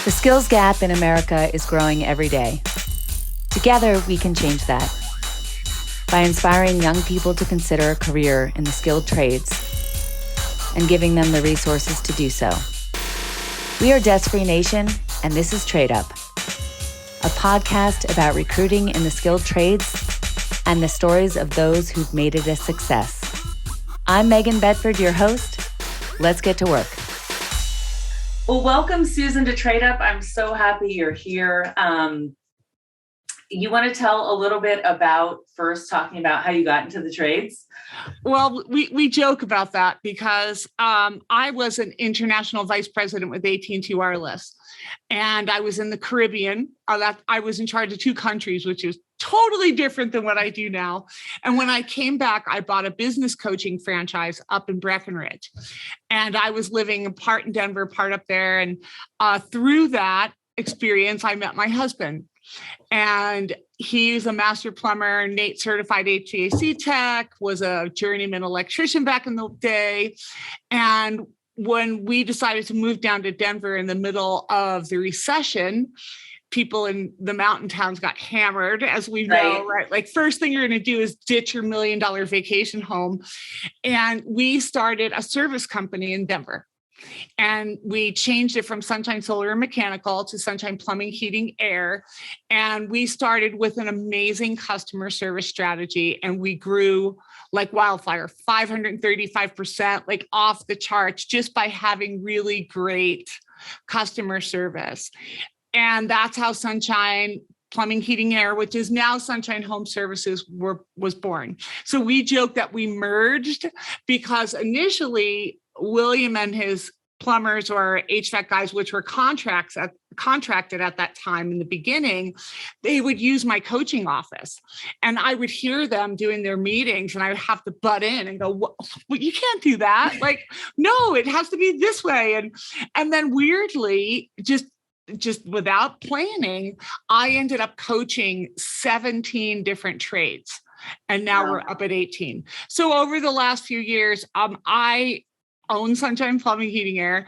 The skills gap in America is growing every day. Together, we can change that by inspiring young people to consider a career in the skilled trades and giving them the resources to do so. We are Desk Free Nation, and this is Trade Up, a podcast about recruiting in the skilled trades and the stories of those who've made it a success. I'm Megan Bedford, your host. Let's get to work. Well, welcome, Susan, to Trade Up. I'm so happy you're here. You want to tell a little bit about first talking about how you got into the trades? Well, we joke about that because I was an international vice president with AT&T Wireless, and I was in the Caribbean. I was in charge of 2 countries, which is totally different than what I do now. And when I came back, I bought a business coaching franchise up in Breckenridge. And I was living part in Denver, part up there. And through that experience, I met my husband. And he's a master plumber, NATE certified HVAC tech, was a journeyman electrician back in the day. And when we decided to move down to Denver in the middle of the recession, people in the mountain towns got hammered, as we know, right? Like, first thing you're going to do is ditch your $1 million vacation home. And we started a service company in Denver. And we changed it from Sunshine Solar and Mechanical to Sunshine Plumbing, Heating, Air. And we started with an amazing customer service strategy. And we grew like wildfire, 535%, like off the charts, just by having really great customer service. And that's how Sunshine Plumbing, Heating, Air, which is now Sunshine Home Services, was born. So we joke that we merged because initially William and his plumbers or HVAC guys, which were contracted at that time in the beginning, they would use my coaching office. And I would hear them doing their meetings and I would have to butt in and go, well, you can't do that. Like, no, it has to be this way. And then weirdly, just without planning, I ended up coaching 17 different trades. And now we're up at 18. So over the last few years, I own Sunshine Plumbing, Heating, Air.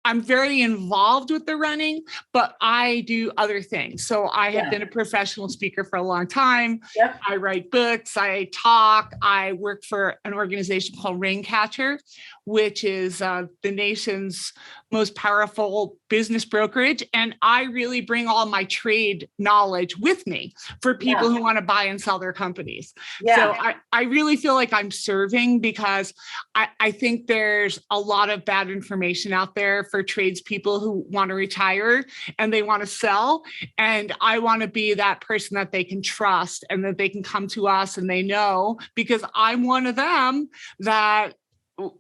I'm very involved with the running, but I do other things. So I have been a professional speaker for a long time. Yep. I write books, I talk, I work for an organization called Raincatcher, which is the nation's most powerful business brokerage. And I really bring all my trade knowledge with me for people who want to buy and sell their companies. Yeah. So I really feel like I'm serving because I think there's a lot of bad information out there for tradespeople who want to retire and they want to sell. And I want to be that person that they can trust and that they can come to us and they know, because I'm one of them,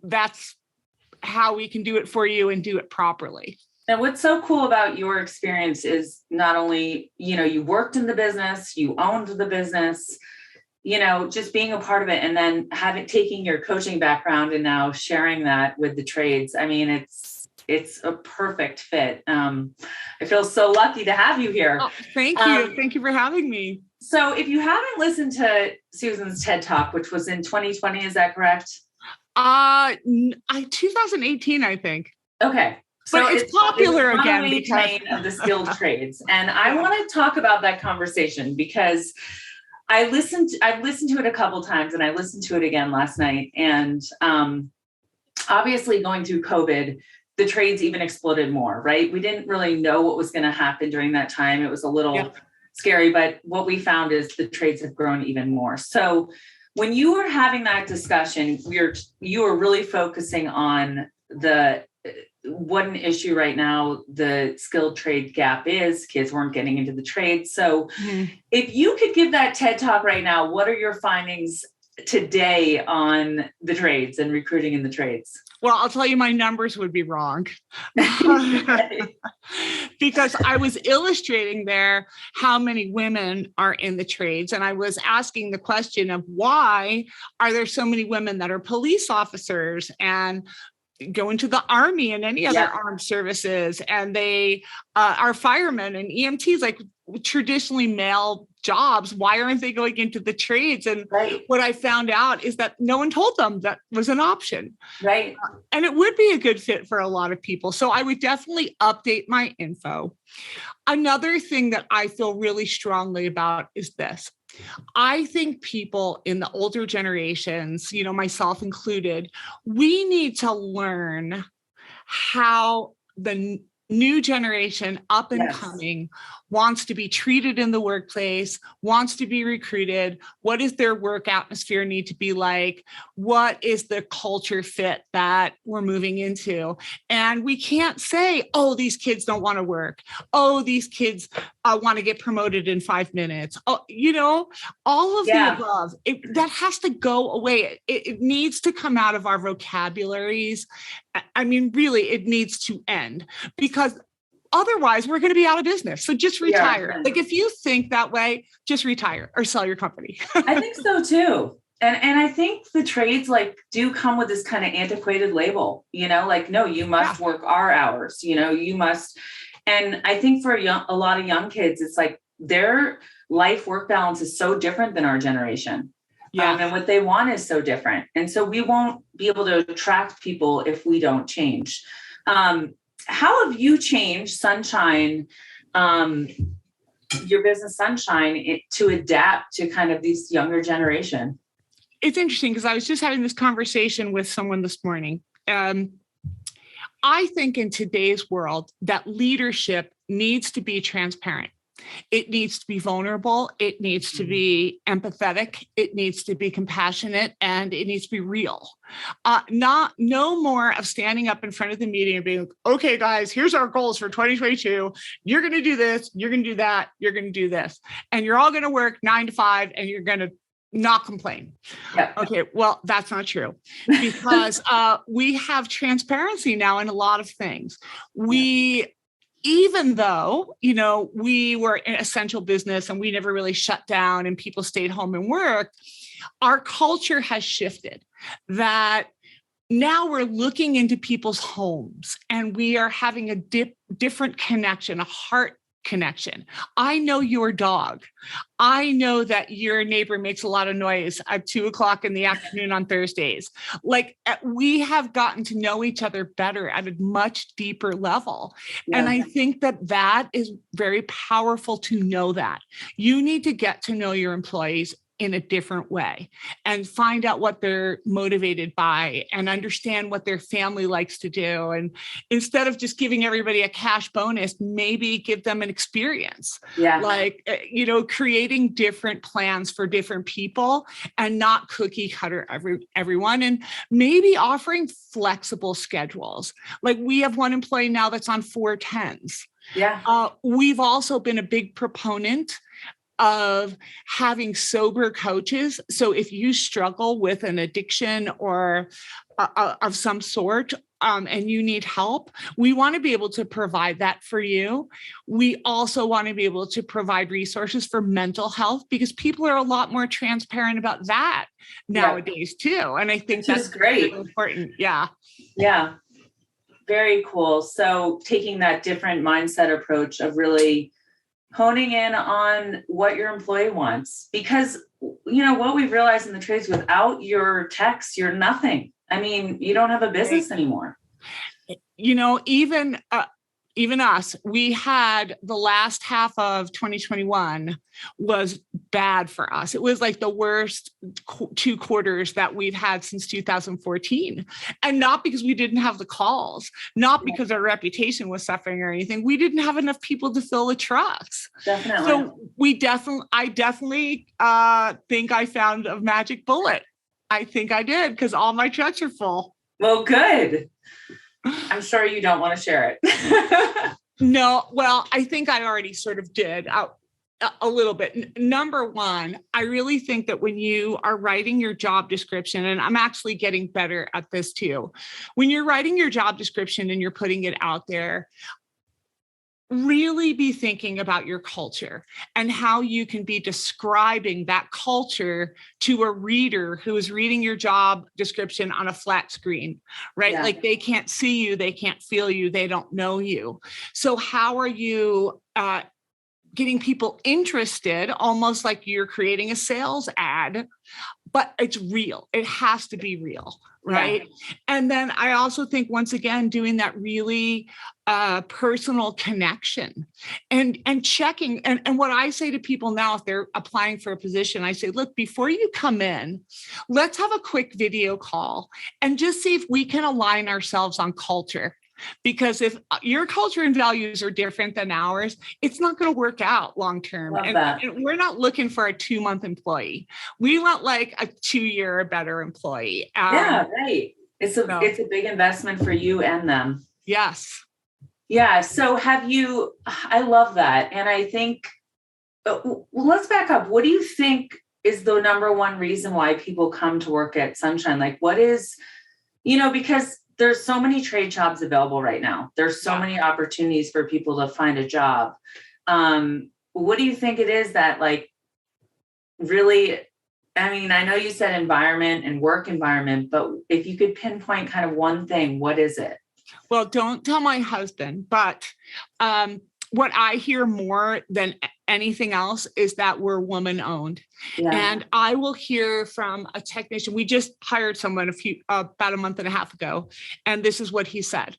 that's how we can do it for you and do it properly. And what's so cool about your experience is not only, you worked in the business, you owned the business, just being a part of it, and then taking your coaching background and now sharing that with the trades. I mean, it's a perfect fit. I feel so lucky to have you here. Oh, thank you. Thank you for having me. So if you haven't listened to Susan's TED Talk, which was in 2020, is that correct? 2018, I think. Okay. So but it's popular again because of the skilled trades. And I want to talk about that conversation because I've listened to it a couple of times and I listened to it again last night. And obviously going through COVID, the trades even exploded more, right? We didn't really know what was going to happen during that time. It was a little scary, but what we found is the trades have grown even more. So when you were having that discussion, you were really focusing on what an issue right now the skilled trade gap is. Kids weren't getting into the trade. So if you could give that TED Talk right now, what are your findings today on the trades and recruiting in the trades? Well, I'll tell you, my numbers would be wrong because I was illustrating there how many women are in the trades. And I was asking the question of why are there so many women that are police officers and go into the Army and any other armed services, and they are firemen and EMTs, like traditionally male jobs. Why aren't they going into the trades? And what I found out is that no one told them that was an option. Right. And it would be a good fit for a lot of people. So I would definitely update my info. Another thing that I feel really strongly about is this. I think people in the older generations, myself included, we need to learn how the new generation up and coming wants to be treated in the workplace, wants to be recruited. What does their work atmosphere need to be like? What is the culture fit that we're moving into? And we can't say, oh, these kids don't want to work. Oh, these kids want to get promoted in 5 minutes. Oh, all of the above. That has to go away. It needs to come out of our vocabularies. I mean, really, it needs to end, because otherwise we're going to be out of business. So just retire. Yeah. Like, if you think that way, just retire or sell your company. I think so too. And I think the trades do come with this kind of antiquated label, no, you must work our hours, you must. And I think for a lot of young kids, it's like their life work balance is so different than our generation. And what they want is so different. And so we won't be able to attract people if we don't change. How have you changed Sunshine, your business Sunshine, to adapt to kind of this younger generation? It's interesting, because I was just having this conversation with someone this morning. I think in today's world that leadership needs to be transparent. It needs to be vulnerable. It needs to be empathetic. It needs to be compassionate, and it needs to be real. No more of standing up in front of the meeting and being like, okay, guys, here's our goals for 2022. You're going to do this. You're going to do that. You're going to do this. And you're all going to work 9 to 5, and you're going to not complain. Yeah. Okay. Well, that's not true, because we have transparency now in a lot of things. Even though, we were an essential business and we never really shut down and people stayed home and worked, our culture has shifted, that now we're looking into people's homes and we are having a different connection, a heart connection. I know your dog. I know that your neighbor makes a lot of noise at 2:00 in the afternoon on Thursdays. Like, we have gotten to know each other better at a much deeper level. Yeah. And I think that is very powerful to know that. You need to get to know your employees in a different way and find out what they're motivated by and understand what their family likes to do. And instead of just giving everybody a cash bonus, maybe give them an experience. Yeah. Like, creating different plans for different people and not cookie cutter everyone, and maybe offering flexible schedules. Like, we have one employee now that's on 410s. Yeah. We've also been a big proponent of having sober coaches. So if you struggle with an addiction or of some sort, and you need help, we want to be able to provide that for you. We also want to be able to provide resources for mental health, because people are a lot more transparent about that nowadays too. And I think that's great. Really important. Yeah. Yeah. Very cool. So taking that different mindset approach of really honing in on what your employee wants, because, what we've realized in the trades, without your techs, you're nothing. I mean, you don't have a business anymore. Even us, we had the last half of 2021 was bad for us. It was like the worst 2 quarters that we've had since 2014. And not because we didn't have the calls, not because our reputation was suffering or anything. We didn't have enough people to fill the trucks. Definitely. So I definitely think I found a magic bullet. I think I did, because all my trucks are full. Well, good. I'm sure you don't want to share it. No, well, I think I already sort of did a little bit. Number one, I really think that when you are writing your job description, and I'm actually getting better at this too, when you're writing your job description and you're putting it out there, really be thinking about your culture and how you can be describing that culture to a reader who is reading your job description on a flat screen, right? Yeah. Like they can't see you, they can't feel you, they don't know you. So how are you getting people interested, almost like you're creating a sales ad, but it's real. It has to be real, right? Yeah. And then I also think, once again, doing that really personal connection and checking. And what I say to people now, if they're applying for a position, I say, look, before you come in, let's have a quick video call and just see if we can align ourselves on culture. Because if your culture and values are different than ours, it's not going to work out long term. And we're not looking for a 2-month employee. We want like a 2-year or better employee. Yeah, right. It's a big investment for you and them. Yes. Yeah. So I love that. And I think, well, let's back up. What do you think is the number one reason why people come to work at Sunshine? Like, what is, because there's so many trade jobs available right now. There's so many opportunities for people to find a job. What do you think it is that like really, I mean, I know you said environment and work environment, but if you could pinpoint kind of one thing, what is it? Well, don't tell my husband, but what I hear more than anything else is that we're woman owned. Yeah. And I will hear from a technician. We just hired someone about a month and a half ago. And this is what he said,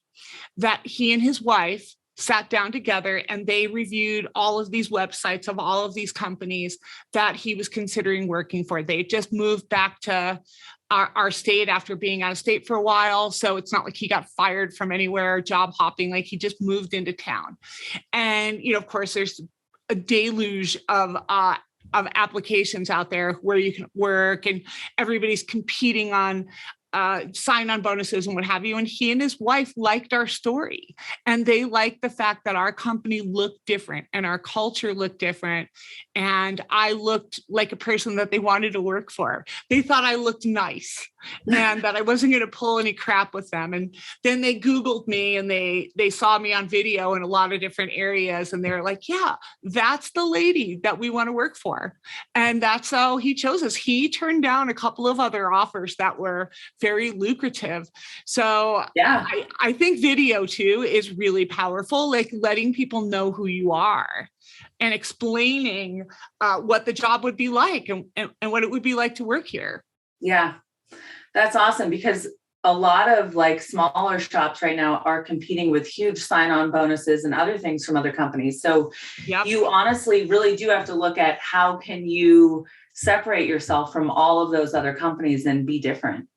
that he and his wife sat down together and they reviewed all of these websites of all of these companies that he was considering working for. They just moved back to our state after being out of state for a while. So it's not like he got fired from anywhere, job hopping, like he just moved into town. And, of course, there's a deluge of applications out there where you can work and everybody's competing on sign-on bonuses and what have you. And he and his wife liked our story. And they liked the fact that our company looked different and our culture looked different. And I looked like a person that they wanted to work for. They thought I looked nice and that I wasn't going to pull any crap with them. And then they Googled me and they saw me on video in a lot of different areas. And they're like, yeah, that's the lady that we want to work for. And that's how he chose us. He turned down a couple of other offers that were very lucrative. So yeah, I think video too is really powerful, like letting people know who you are and explaining what the job would be like and what it would be like to work here. Yeah, that's awesome, because a lot of like smaller shops right now are competing with huge sign-on bonuses and other things from other companies. So you honestly really do have to look at how can you separate yourself from all of those other companies and be different.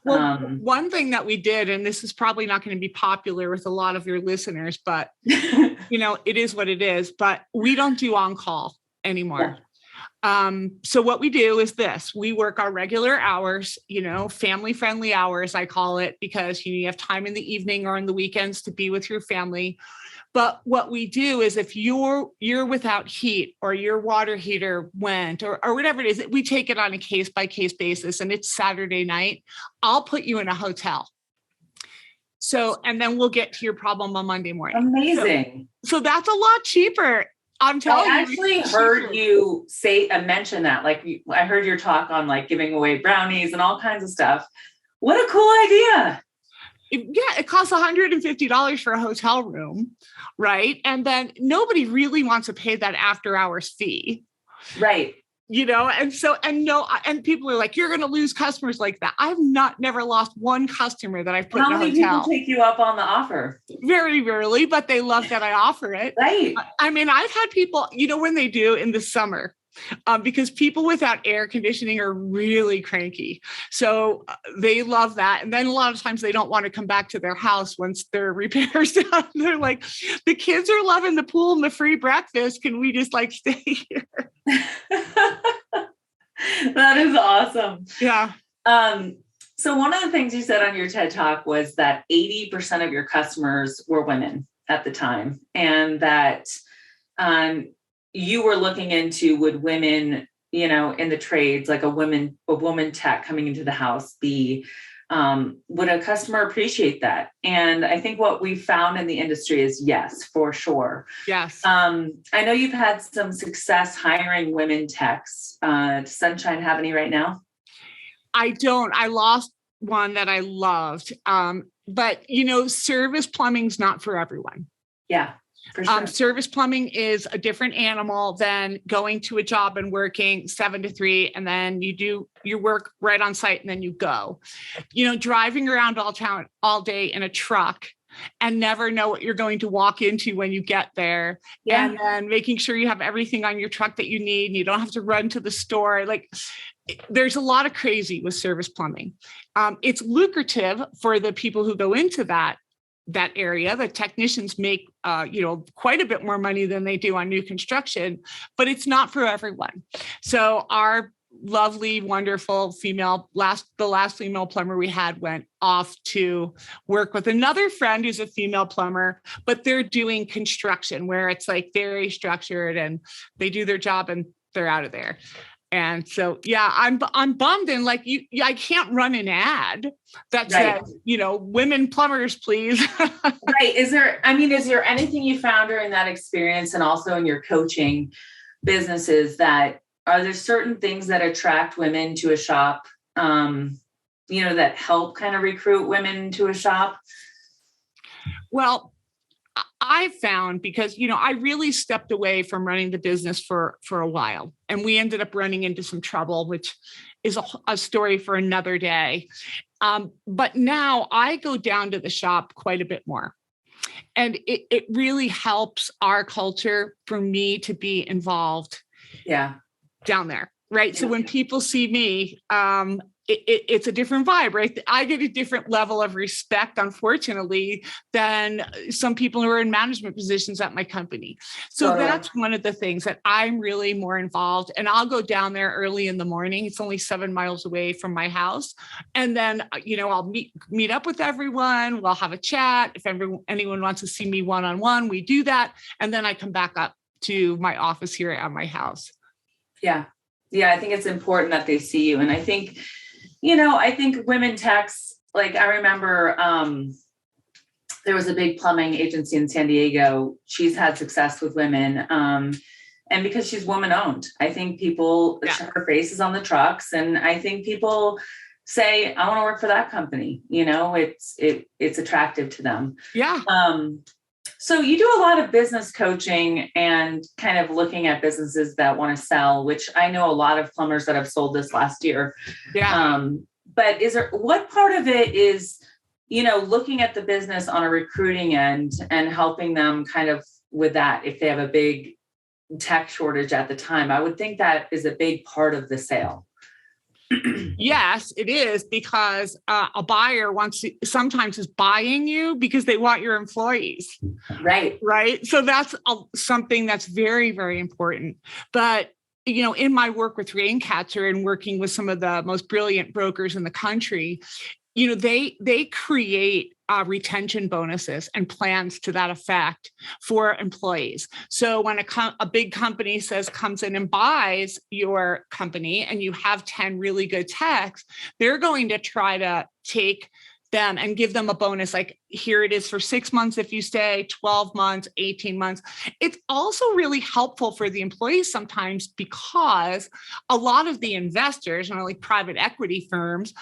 Well, one thing that we did, and this is probably not going to be popular with a lot of your listeners, but it is what it is, but we don't do on-call anymore. Yeah. So what we do is this: we work our regular hours, family-friendly hours, I call it, because you have time in the evening or on the weekends to be with your family. But what we do is if you're without heat or your water heater went or whatever it is, we take it on a case-by-case basis, and it's Saturday night, I'll put you in a hotel. So, and then we'll get to your problem on Monday morning. Amazing. So that's a lot cheaper. I'm telling you. I actually heard you mention that. Like I heard your talk on like giving away brownies and all kinds of stuff. What a cool idea. It costs $150 for a hotel room, right? And then nobody really wants to pay that after hours fee. Right. And people are like, you're going to lose customers like that. I've never lost one customer that I've put in a hotel. How many people take you up on the offer? Very rarely, but they love that I offer it. Right. I mean, I've had people, when they do in the summer, because people without air conditioning are really cranky. So they love that. And then a lot of times they don't want to come back to their house once their repairs done. They're like, the kids are loving the pool and the free breakfast. Can we just like stay here? That is awesome. Yeah. So one of the things you said on your TED Talk was that 80% of your customers were women at the time, and that you were looking into, would women, in the trades, like a woman tech coming into the house, be Would a customer appreciate that? And I think what we found in the industry is yes, for sure. Yes. I know you've had some success hiring women techs. Does Sunshine have any right now? I don't. I lost one that I loved. But, service plumbing's not for everyone. Yeah, for sure. Service plumbing is a different animal than going to a job and working 7 to 3, and then you do your work right on site and then you go. Driving around all town all day in a truck and never know what you're going to walk into when you get there. Yeah. And then making sure you have everything on your truck that you need and you don't have to run to the store. Like, there's a lot of crazy with service plumbing. It's lucrative for the people who go into that area. The technicians make, quite a bit more money than they do on new construction, but it's not for everyone. So our lovely, wonderful the last female plumber we had went off to work with another friend who's a female plumber, but they're doing construction where it's like very structured and they do their job and they're out of there. And so, yeah, I'm bummed. And like I can't run an ad that says, women plumbers, please. Right. Is there anything you found during that experience and also in your coaching businesses are there certain things that attract women to a shop, that help kind of recruit women to a shop? Well, I found because, I really stepped away from running the business for a while, and we ended up running into some trouble, which is a story for another day. But now I go down to the shop quite a bit more. And it really helps our culture for me to be involved down there. Right. So when people see me, it's a different vibe, right? I get a different level of respect, unfortunately, than some people who are in management positions at my company. So that's one of the things that I'm really more involved. And I'll go down there early in the morning. It's only 7 miles away from my house. And then, I'll meet up with everyone. We'll have a chat. If anyone wants to see me one-on-one, we do that. And then I come back up to my office here at my house. Yeah. Yeah. I think it's important that they see you. And I think women techs, like I remember there was a big plumbing agency in San Diego. She's had success with women. And because she's woman owned, I think her face is on the trucks. And I think people say, I want to work for that company. It's attractive to them. Yeah. So you do a lot of business coaching and kind of looking at businesses that want to sell, which I know a lot of plumbers that have sold this last year. Yeah. But what part of it is, looking at the business on a recruiting end and helping them kind of with that, if they have a big tech shortage at the time? I would think that is a big part of the sale. Yes, it is, because a buyer sometimes is buying you because they want your employees. Right. Right. So that's something that's very, very important. But, in my work with Raincatcher and working with some of the most brilliant brokers in the country, they create retention bonuses and plans to that effect for employees. So when a big company comes in and buys your company and you have 10 really good techs, they're going to try to take them and give them a bonus. Like, here it is for 6 months if you stay, 12 months, 18 months. It's also really helpful for the employees sometimes, because a lot of the investors, like private equity firms,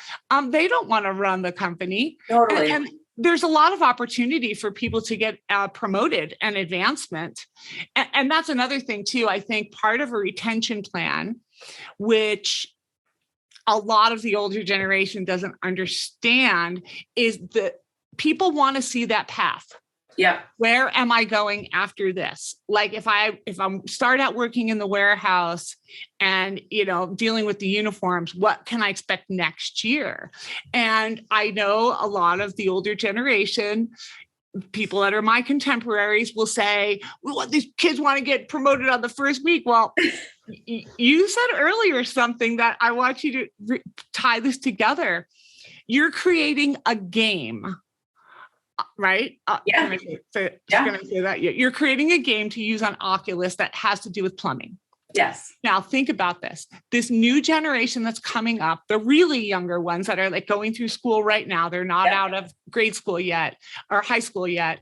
they don't want to run the company. Totally. And there's a lot of opportunity for people to get promoted and advancement. And that's another thing too. I think part of a retention plan, which a lot of the older generation doesn't understand, is that people want to see that path. Yeah. Where am I going after this? Like if I start out working in the warehouse and, dealing with the uniforms, what can I expect next year? And I know a lot of the older generation, people that are my contemporaries, will say, well, these kids want to get promoted on the first week. Well, you said earlier something that I want you to tie this together. You're creating a game, right? Yeah. Going to say that. You're creating a game to use on Oculus that has to do with plumbing. Yes. Now think about this. This new generation that's coming up, the really younger ones that are like going through school right now, they're not out of grade school yet or high school yet.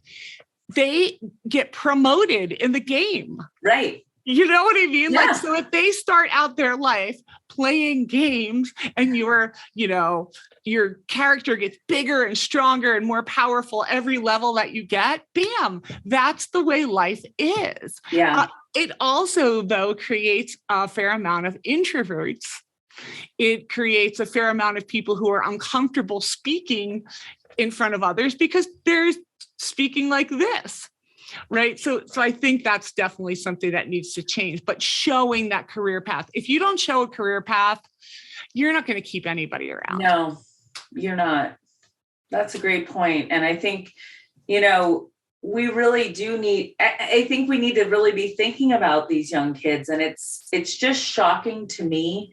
They get promoted in the game. Right. You know what I mean? Yeah. Like, so if they start out their life playing games and your character gets bigger and stronger and more powerful every level that you get, bam, that's the way life is. Yeah. It also, though, creates a fair amount of introverts. It creates a fair amount of people who are uncomfortable speaking in front of others because they're speaking like this. Right. So I think that's definitely something that needs to change, but showing that career path. If you don't show a career path, you're not going to keep anybody around. No, you're not. That's a great point. And I think, we really do I think we need to really be thinking about these young kids. And it's just shocking to me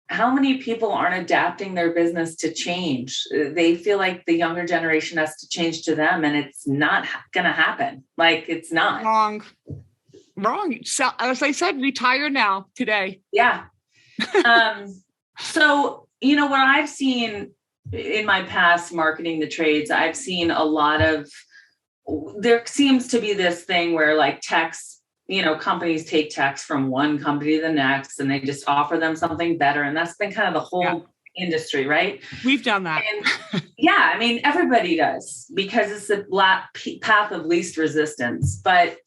how many people aren't adapting their business to change. They feel like the younger generation has to change to them, and it's not going to happen. Like, it's not. Wrong. So, as I said, retire now today. Yeah. So, what I've seen in my past marketing the trades, I've seen a lot of, there seems to be this thing where like techs, companies take techs from one company to the next and they just offer them something better. And that's been kind of the whole industry, right? We've done that. And I mean, everybody does, because it's the path of least resistance. But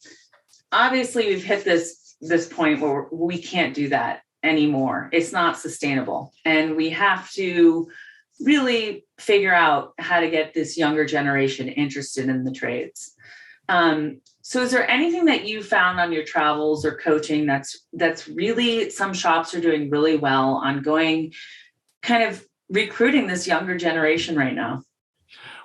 obviously we've hit this point where we can't do that anymore. It's not sustainable. And we have to really figure out how to get this younger generation interested in the trades. So is there anything that you found on your travels or coaching that's really, some shops are doing really well on going, kind of recruiting this younger generation right now?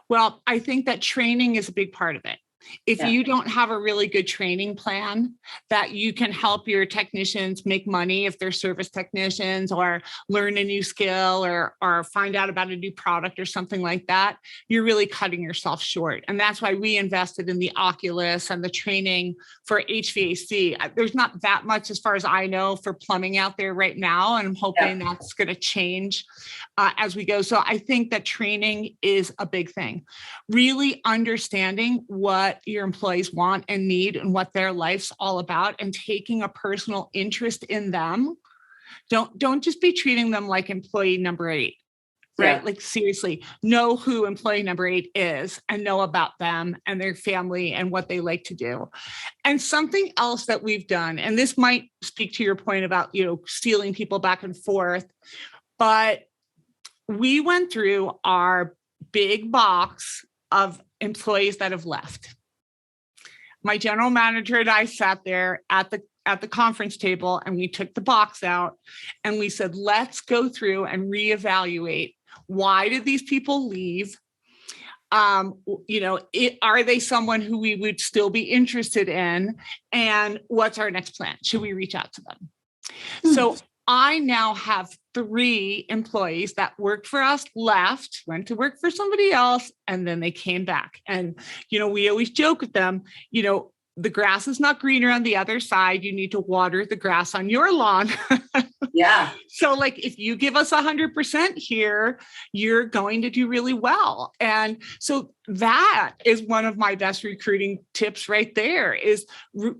Well, I think that training is a big part of it. If you don't have a really good training plan that you can help your technicians make money if they're service technicians, or learn a new skill, or find out about a new product or something like that, you're really cutting yourself short. And that's why we invested in the Oculus and the training for HVAC. There's not that much, as far as I know, for plumbing out there right now. And I'm hoping that's going to change as we go. So I think that training is a big thing. Really understanding what your employees want and need and what their life's all about, and taking a personal interest in them. Don't just be treating them like employee number 8, right? Yeah. Like, seriously, know who employee number 8 is and know about them and their family and what they like to do. And something else that we've done, and this might speak to your point about, stealing people back and forth, but we went through our big box of employees that have left. My general manager and I sat there at the conference table, and we took the box out and we said, let's go through and reevaluate. Why did these people leave? Are they someone who we would still be interested in? And what's our next plan? Should we reach out to them? So I now have 3 employees that worked for us, left, went to work for somebody else, and then they came back. And, we always joke with them, the grass is not greener on the other side. You need to water the grass on your lawn. Yeah. So like, if you give us 100% here, you're going to do really well. And so that is one of my best recruiting tips right there, is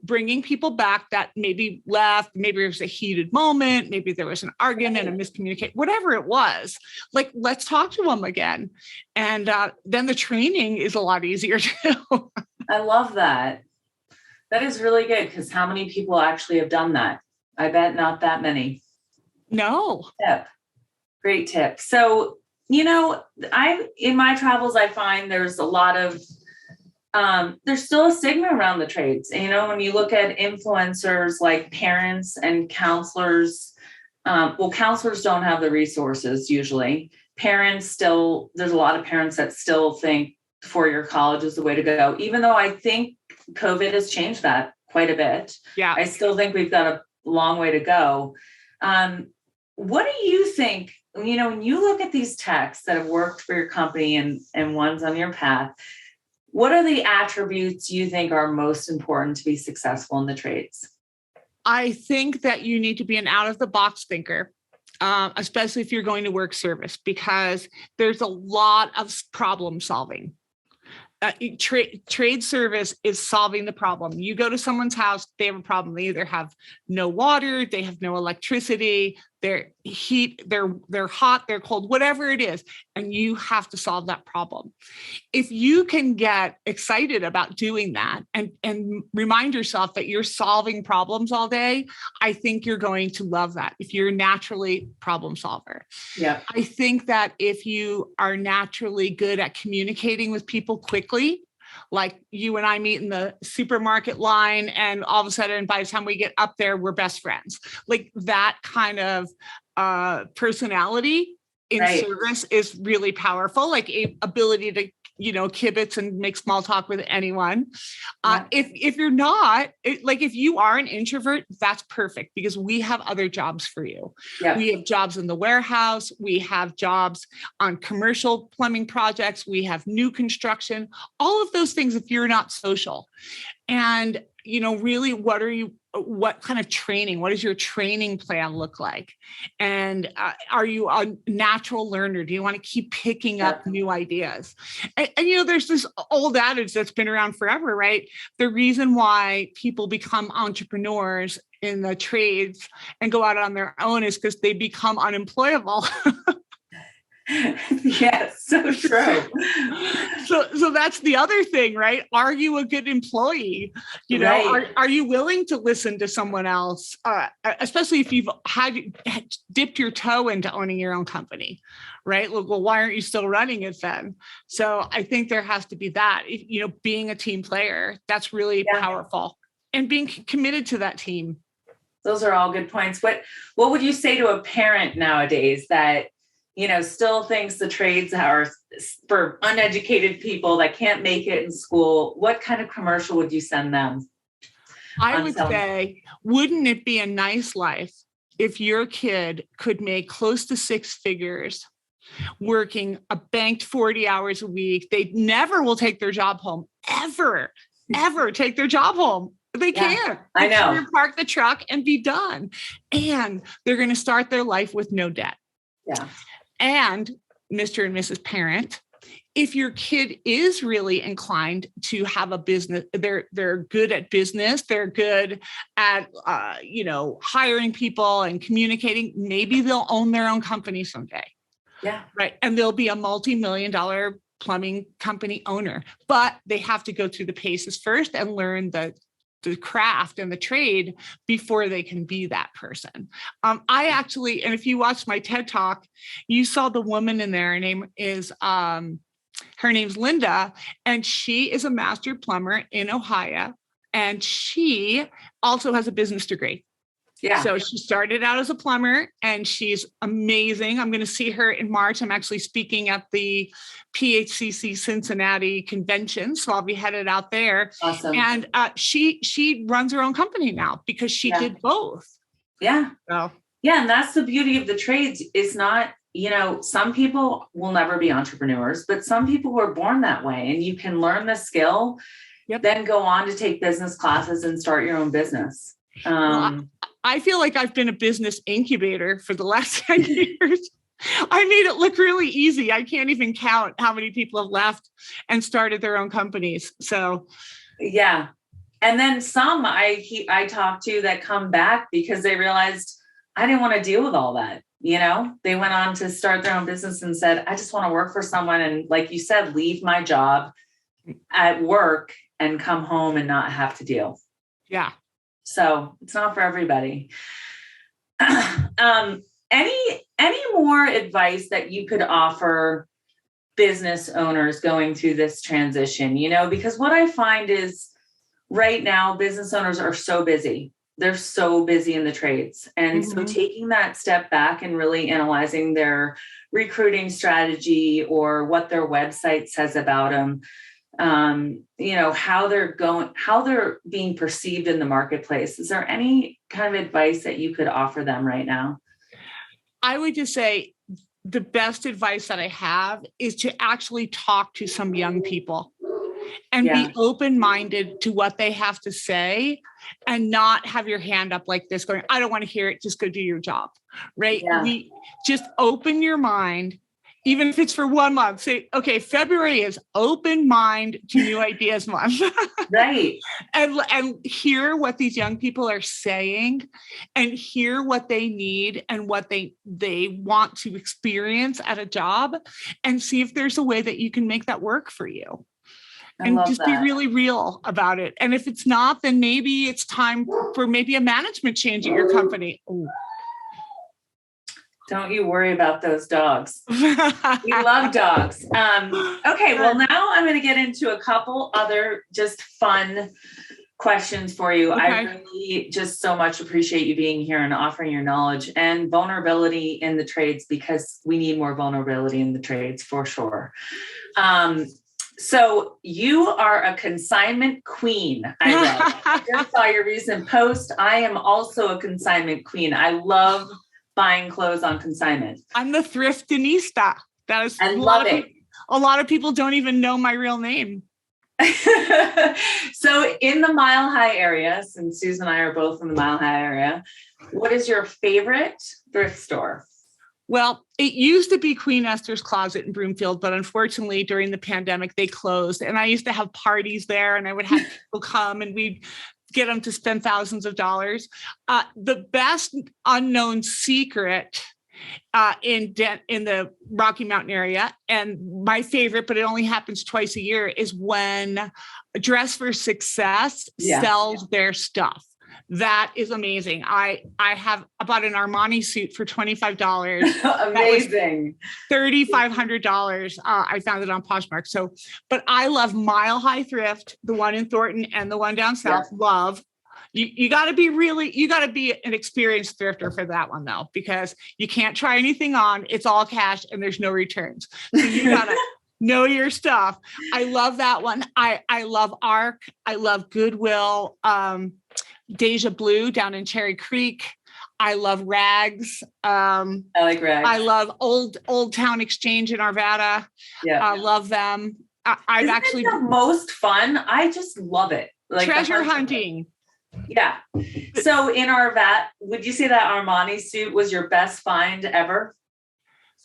bringing people back that maybe left, maybe there was a heated moment, maybe there was an argument, a miscommunication, whatever it was. Like, let's talk to them again. And then the training is a lot easier too. I love that. That is really good, because how many people actually have done that? I bet not that many. No. Great tip. So, in my travels, I find there's a lot of, there's still a stigma around the trades. When you look at influencers like parents and counselors, counselors don't have the resources usually. Parents still, there's a lot of parents that still think 4-year college is the way to go, even though I think COVID has changed that quite a bit. Yeah. I still think we've got a long way to go. What do you think, when you look at these techs that have worked for your company and ones on your path, what are the attributes you think are most important to be successful in the trades? I think that you need to be an out of the box thinker. Especially if you're going to work service, because there's a lot of problem solving. Trade service is solving the problem. You go to someone's house, they have a problem. They either have no water, they have no electricity, they're hot, they're cold, whatever it is, and you have to solve that problem. If you can get excited about doing that and remind yourself that you're solving problems all day, I think you're going to love that if you're naturally problem solver. Yeah. I think that if you are naturally good at communicating with people quickly, like you and I meet in the supermarket line, and all of a sudden, by the time we get up there, we're best friends. Like that kind of personality in service is really powerful, like a ability to, kibitz and make small talk with anyone. If you're not, if you are an introvert, that's perfect, because we have other jobs for you. Yeah. We have jobs in the warehouse. We have jobs on commercial plumbing projects. We have new construction, all of those things if you're not social. And, really, what kind of training, what does your training plan look like? And are you a natural learner? Do you want to keep picking up new ideas? And there's this old adage that's been around forever, right? The reason why people become entrepreneurs in the trades and go out on their own is because they become unemployable. Yes, so true. So that's the other thing, right? Are you a good employee? Are you willing to listen to someone else, especially if you've dipped your toe into owning your own company, right? Well, why aren't you still running it then? So I think there has to be that, being a team player, that's really powerful, and being committed to that team. Those are all good points. What would you say to a parent nowadays that still thinks the trades are for uneducated people that can't make it in school? What kind of commercial would you send them? I would say, wouldn't it be a nice life if your kid could make close to 6 figures working a banked 40 hours a week? They never will take their job home, ever take their job home. They can't. I know. Park the truck and be done. And they're going to start their life with no debt. Yeah. And Mr. and Mrs. Parent, if your kid is really inclined to have a business, they're good at business, they're good at, hiring people and communicating, maybe they'll own their own company someday. Yeah. Right. And they'll be a multi-million-dollar plumbing company owner, but they have to go through the paces first and learn the craft and the trade before they can be that person. I actually, and if you watched my TED Talk, you saw the woman in there. Her name's Linda, and she is a master plumber in Ohio, and she also has a business degree. Yeah. So she started out as a plumber, and she's amazing. I'm going to see her in March. I'm actually speaking at the PHCC Cincinnati convention, so I'll be headed out there. Awesome. And she runs her own company now because she did both. Yeah. So. Yeah, and that's the beauty of the trades. Is not, some people will never be entrepreneurs, but some people were born that way, and you can learn the skill, then go on to take business classes and start your own business. I feel like I've been a business incubator for the last 10 years. I made it look really easy. I can't even count how many people have left and started their own companies. So, yeah. And then some I talk to that come back because they realized I didn't want to deal with all that. They went on to start their own business and said, I just want to work for someone. And like you said, leave my job at work and come home and not have to deal. Yeah. So it's not for everybody. Any more advice that you could offer business owners going through this transition? Because what I find is right now, business owners are so busy. They're so busy in the trades. And so taking that step back and really analyzing their recruiting strategy or what their website says about them, how they're being perceived in the marketplace. Is there any kind of advice that you could offer them right now? I would just say the best advice that I have is to actually talk to some young people and be open-minded to what they have to say and not have your hand up like this going, I don't want to hear it. Just go do your job. Right. Yeah. We just open your mind, even if it's for 1 month. Say, okay, February is open mind to new ideas month. Right. And hear what these young people are saying and hear what they need and what they want to experience at a job, and see if there's a way that you can make that work for you. And just be really real about it. And if it's not, then maybe it's time for maybe a management change at your company. Ooh. Don't you worry about those dogs. We love dogs. Okay, well, now I'm going to get into a couple other just fun questions for you. Okay. I really just so much appreciate you being here and offering your knowledge and vulnerability in the trades, because we need more vulnerability in the trades for sure. So you are a consignment queen. I read. I just saw your recent post. I am also a consignment queen. I love buying clothes on consignment. I'm the thriftinista. That is, I love it. A lot of people don't even know my real name. So in the Mile High area, since Susan and I are both in the Mile High area, what is your favorite thrift store? Well, it used to be Queen Esther's Closet in Broomfield, but unfortunately during the pandemic, they closed. And I used to have parties there, and I would have people come and we'd get them to spend thousands of dollars. The best unknown secret in the Rocky Mountain area, and my favorite, but it only happens twice a year, is when Dress for Success sells their stuff. That is amazing. I bought an Armani suit for $25. Amazing. $3,500. I found it on Poshmark. So, but I love Mile High Thrift, the one in Thornton and the one down south. Yeah. Love. You got to be an experienced thrifter for that one though, because you can't try anything on. It's all cash and there's no returns. So you got to know your stuff. I love that one. I love ARC. I love Goodwill. Deja Blue down in Cherry Creek. I love Rags. I like Rags. I love Old Town Exchange in Arvada. Yeah, I love them. I've Isn't actually it the most fun. I just love it. Like treasure hunting. Yeah. So in Arvada, would you say that Armani suit was your best find ever?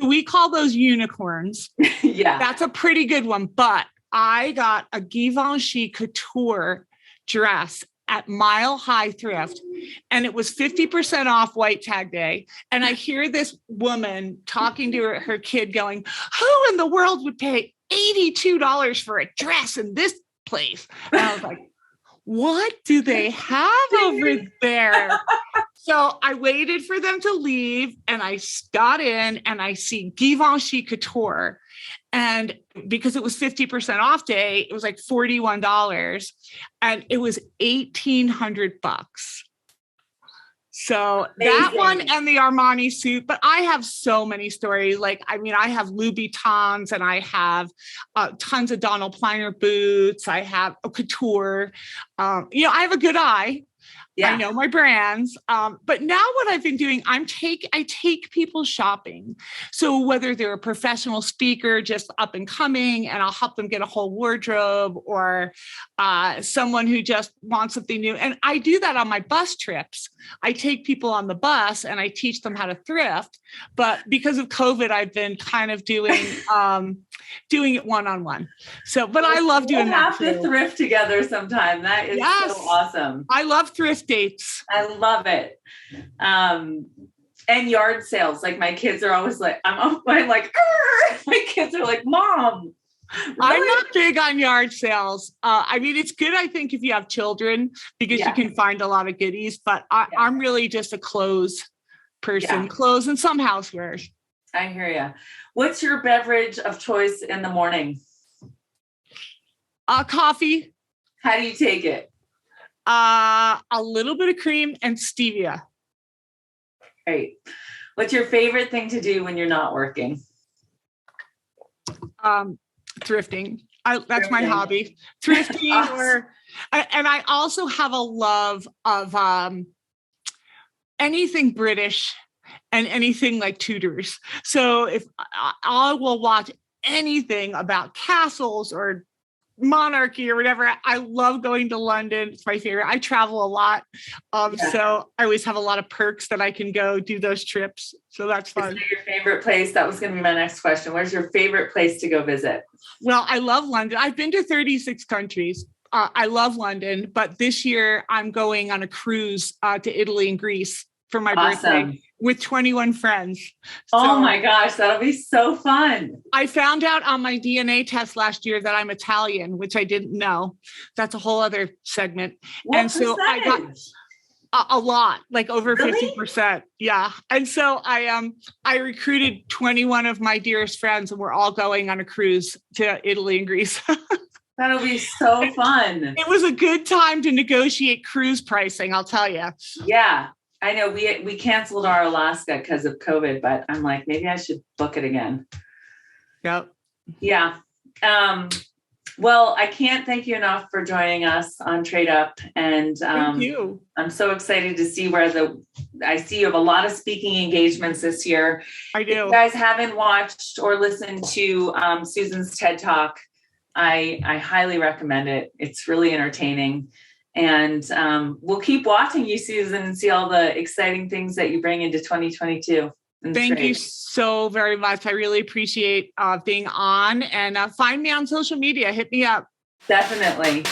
So we call those unicorns. Yeah, that's a pretty good one. But I got a Givenchy couture dress at Mile High Thrift, and it was 50% off White Tag Day. And I hear this woman talking to her kid going, who in the world would pay $82 for a dress in this place? And I was like, what do they have over there? So I waited for them to leave, and I got in and I see Givenchy couture. And because it was 50% off day, it was like $41, and it was $1,800. So amazing. That one and the Armani suit, but I have so many stories. Like, I mean, I have Louboutins, and I have tons of Donald Pliner boots. I have a couture. I have a good eye. Yeah. I know my brands. But now what I've been doing, I take people shopping. So whether they're a professional speaker, just up and coming, and I'll help them get a whole wardrobe, or someone who just wants something new. And I do that on my bus trips. I take people on the bus and I teach them how to thrift. But because of COVID, I've been kind of doing it one-on-one. So, but I love doing that. We'll have to thrift together sometime. That is so awesome. I love thrift dates. I love it. And yard sales. Like, my kids are always like, I'm like, my kids are like, Mom. Really? I'm not big on yard sales. I mean, it's good, I think, if you have children, because you can find a lot of goodies, but I'm really just a clothes person, clothes and some housewares. I hear you. What's your beverage of choice in the morning? Coffee. How do you take it? A little bit of cream and stevia. Great. What's your favorite thing to do when you're not working? Thrifting. That's my hobby. Thrifting. And I also have a love of anything British and anything like Tudors. So if I will watch anything about castles or monarchy or whatever. I love going to London. It's my favorite. I travel a lot. So I always have a lot of perks that I can go do those trips. So that's fun. Is that your favorite place? That was going to be my next question. Where's your favorite place to go visit? Well, I love London. I've been to 36 countries. I love London, but this year I'm going on a cruise to Italy and Greece for my birthday with 21 friends. Oh my gosh, that'll be so fun. I found out on my DNA test last year that I'm Italian, which I didn't know. That's a whole other segment. What and so percentage? I got a lot, like over Really? 50%. Yeah. And so I recruited 21 of my dearest friends, and we're all going on a cruise to Italy and Greece. That'll be so fun. It was a good time to negotiate cruise pricing, I'll tell you. Yeah. I know we canceled our Alaska because of COVID, but I'm like, maybe I should book it again. Yep. Yeah. Well, I can't thank you enough for joining us on Trade Up. And Thank you. I'm so excited to see I see you have a lot of speaking engagements this year. I do. If you guys haven't watched or listened to Susan's TED Talk, I highly recommend it. It's really entertaining. And we'll keep watching you, Susan, and see all the exciting things that you bring into 2022. Thank you so very much. I really appreciate being on, and find me on social media. Hit me up. Definitely.